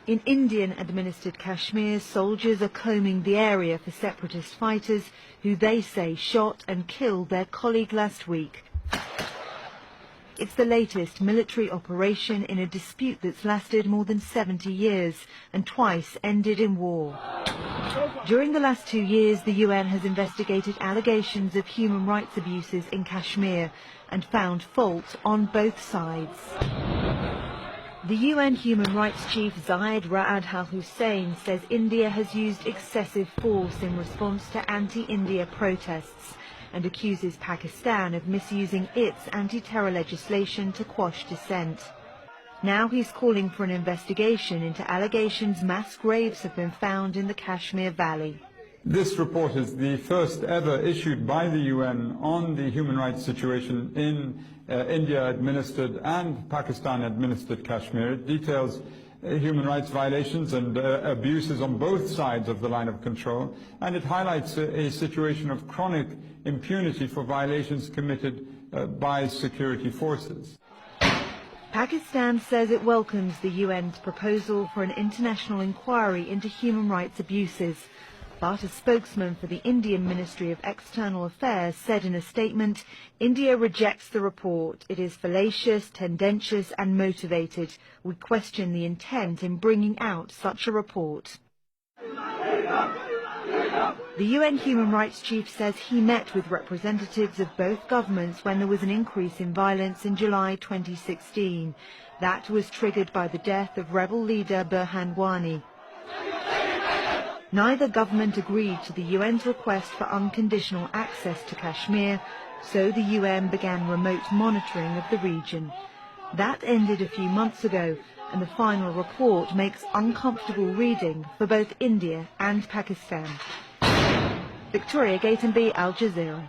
In Indian-administered Kashmir, soldiers are combing the area for separatist fighters who they say shot and killed their colleague last week. It's the latest military operation in a dispute that's lasted more than 70 years and twice ended in war. During the last 2 years, the UN has investigated allegations of human rights abuses in Kashmir and found fault on both sides. The UN Human Rights Chief Zeid Ra'ad Al Hussein says India has used excessive force in response to anti-India protests and accuses Pakistan of misusing its anti-terror legislation to quash dissent. Now he's calling for an investigation into allegations mass graves have been found in the Kashmir Valley. This report is the first ever issued by the UN on the human rights situation in India-administered and Pakistan-administered Kashmir. It details human rights violations and abuses on both sides of the line of control, and it highlights a situation of chronic impunity for violations committed by security forces. Pakistan says it welcomes the UN's proposal for an international inquiry into human rights abuses. But a spokesman for the Indian Ministry of External Affairs said in a statement, India rejects the report. It is fallacious, tendentious and motivated. We question the intent in bringing out such a report. The UN Human Rights Chief says he met with representatives of both governments when there was an increase in violence in July 2016. That was triggered by the death of rebel leader Burhan Wani. Neither government agreed to the UN's request for unconditional access to Kashmir, so the UN began remote monitoring of the region. That ended a few months ago, and the final report makes uncomfortable reading for both India and Pakistan. Victoria Gatenby, Al Jazeera.